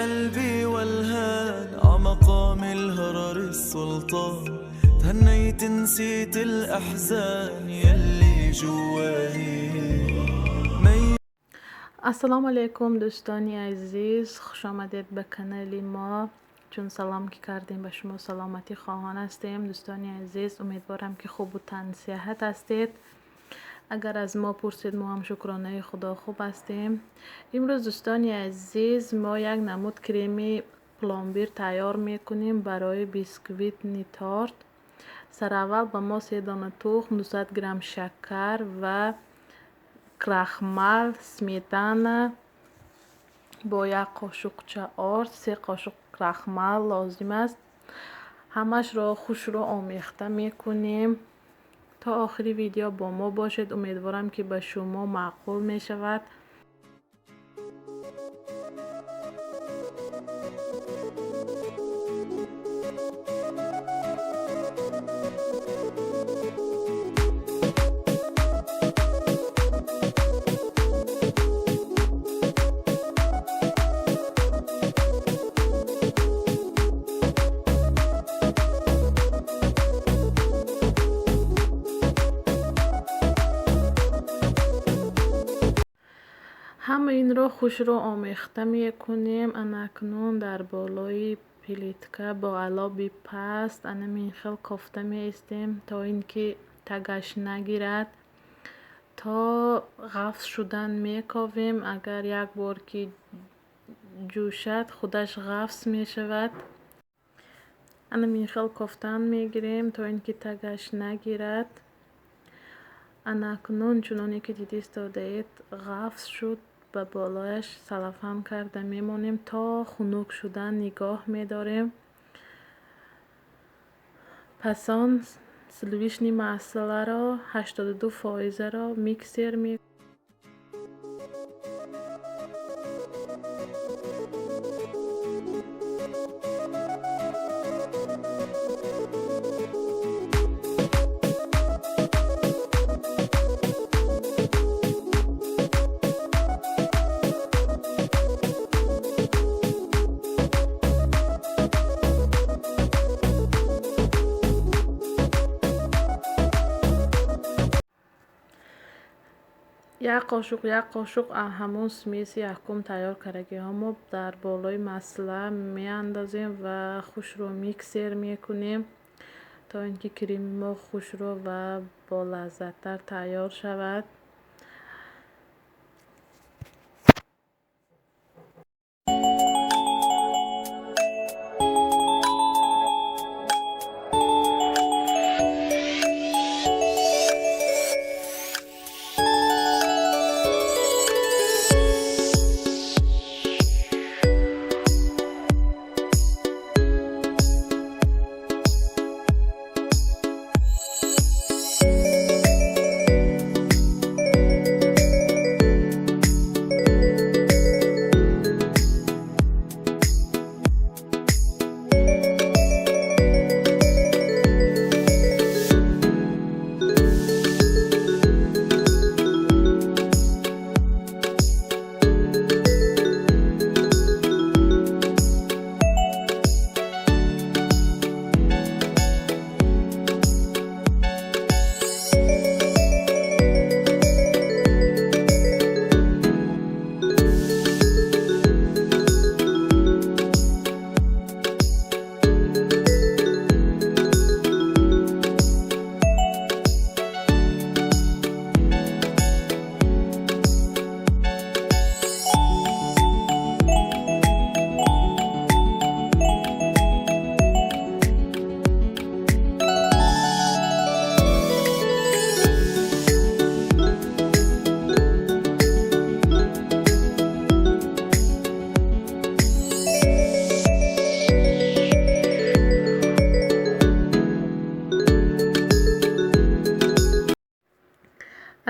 قلبي والهان عمقام الهرر السلطان، تهنيت نسيت الأحزان يلي جواني. السلام علیکم دوستانی عزیز، خوش آمدید به کانال ما. چون سلام که کردیم به شما سلامتی خواهان هستیم. دوستانی عزیز، امیدوارم که خوب و تن صحت هستید. اگر از ما پرسید ما هم شکرانه خدا خوب هستیم. امروز دوستانی عزیز ما یک نمود کرمی پلامبیر تیار میکنیم برای بیسکویت نیتارت. سر اول به ما 3 دانه تخم، 200 گرم شکر و کرخمل، سمیتانه با 1 قاشق چهار، 3 قاشق کرخمل لازم است. همش را خوش رو آمیخته میکنیم. تا آخری ویدیو با ما باشید، امیدوارم که به شما معقول می شود. همه این را خوش رو آمیخته می کنیم. اکنون در بالای پلیتکه با علابی پست این خیل کوفته می استیم تا اینکه تگش نگیرد. تا غفص شدن می کاویم. اگر یک بار که جوشد خودش غفص می شود. این خیل کوفتن می گیریم تا اینکه تگش نگیرد. اکنون چونانی که دیدید استادید غفص شد، به بالایش سلفان کرده میمونیم تا خنک شدن نگاه میداریم. پس آن سلویشنی مسئله را 82% را میکسر می یک قاشق همون سمیسی یکم تیار کردگی همو در بالای مسئله می اندازیم و خوش رو میکسر میکنیم تا اینکه کریم ما خوش رو و با لذت تر تیار شود.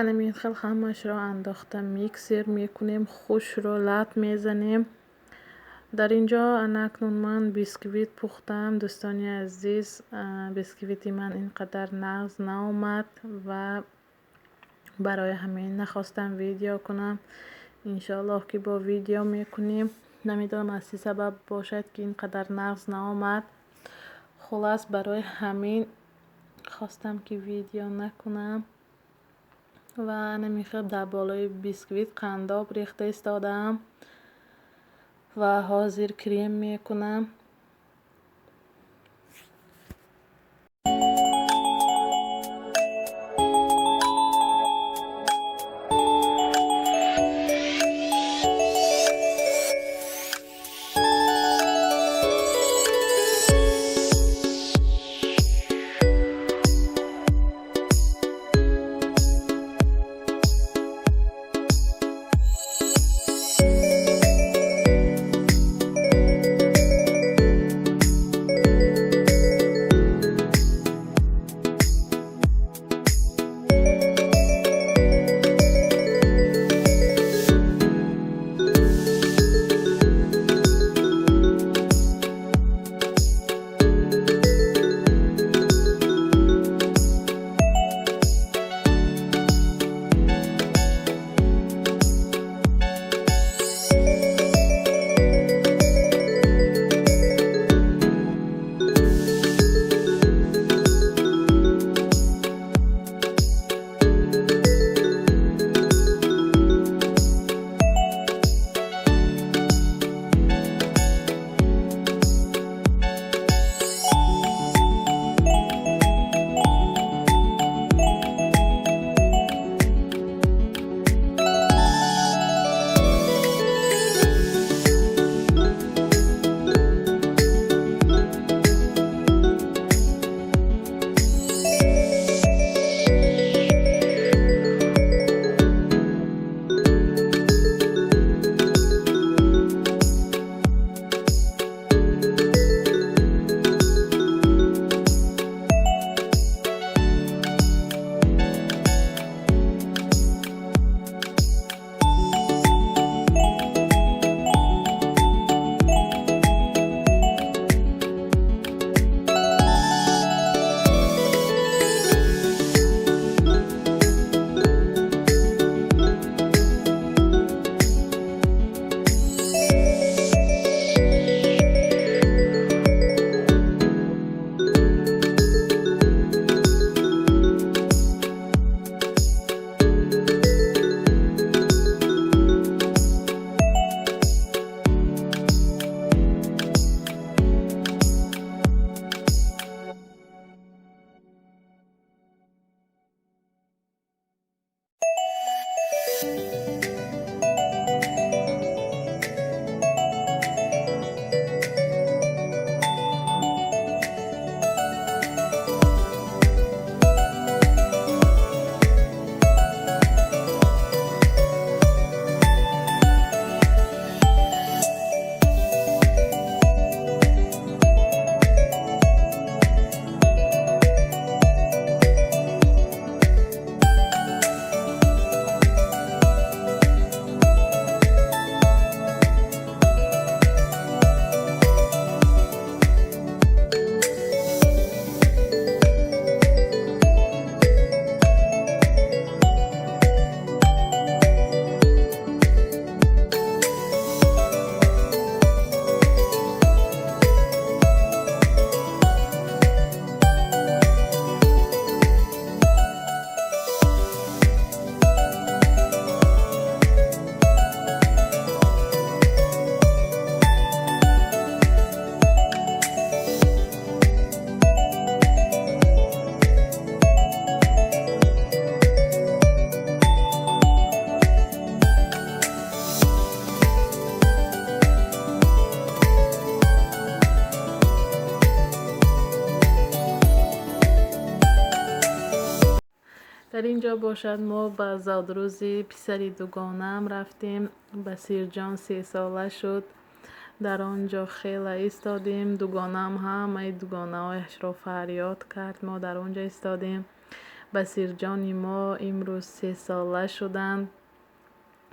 این خیل همش را انداخته میکسر میکنیم، خوش رو لط میزنیم. در اینجا اکنون من بیسکویت پختم. دوستانی عزیز، بیسکویتی من اینقدر نغز ناومد و برای همین نخواستم ویدیو کنم. انشالله که با ویدیو میکنیم. نمیدونم از چه سبب باشد که اینقدر نقص نآمد. خلاص برای همین خواستم که ویدیو نکنم و نمیخواد در بالای بیسکویت قنداب ریخته ایستادم و حاضر کریم میکنم. در اینجا باشد ما به زادروزی پسری دوگانم رفتیم. بصیر جان 3 ساله شد. در آنجا خیلی ایستادیم. دوگانم هم ای دوگانه هایش را فریاد کرد. ما در آنجا ایستادیم. بصیر جانی ما امروز 3 ساله شدند.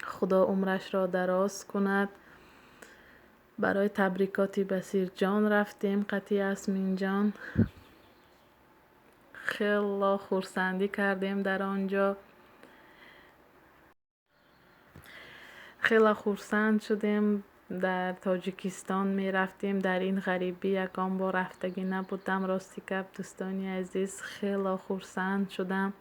خدا عمرش را دراز کند. برای تبریکاتی بصیر جان رفتیم. قطعی یاسمین جان خیلی خورسندی کردیم در آنجا. خیلی خورسند شدیم در تاجیکستان می رفتیم. در این غریبی یکان بار رفتگی نبودم. راستی که دوستانی عزیز خیلی خرسند شدم.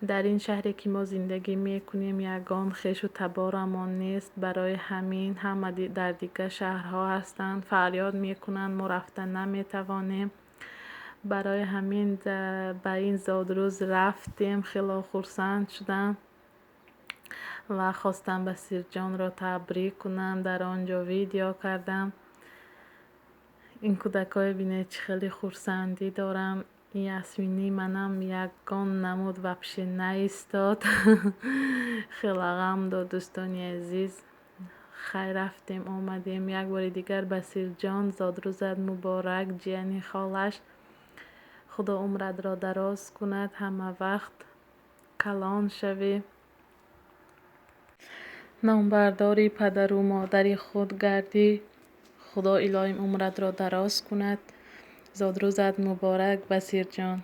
در این شهری که ما زندگی میکنیم یگان خیش و تبارمان نیست. برای همین همه در دیگه شهرها هستند، فریاد میکنند ما رفتن نمیتوانیم. برای همین به این زادروز رفتیم. خیلی خرسند شدم و خواستم بصیر جان را تبریک کنم. در آنجا ویدیو کردم. این کودکای بینه چه خیلی خرسندی دارم. این یاسمینی منم یکان نمود و پیش نایستاد. خیلی غم داد دوستانی عزیز. خیر رفتیم آمدیم. یک بار دیگر بصیر جان زادروزت مبارک. جیانی خالش خدا عمرت را دراز کند، همه وقت کلان شوی. نامبرداری پدر و مادری خود گردی. خدا الهی عمرت را دراز کند. زادروزت مبارک بصیر جان.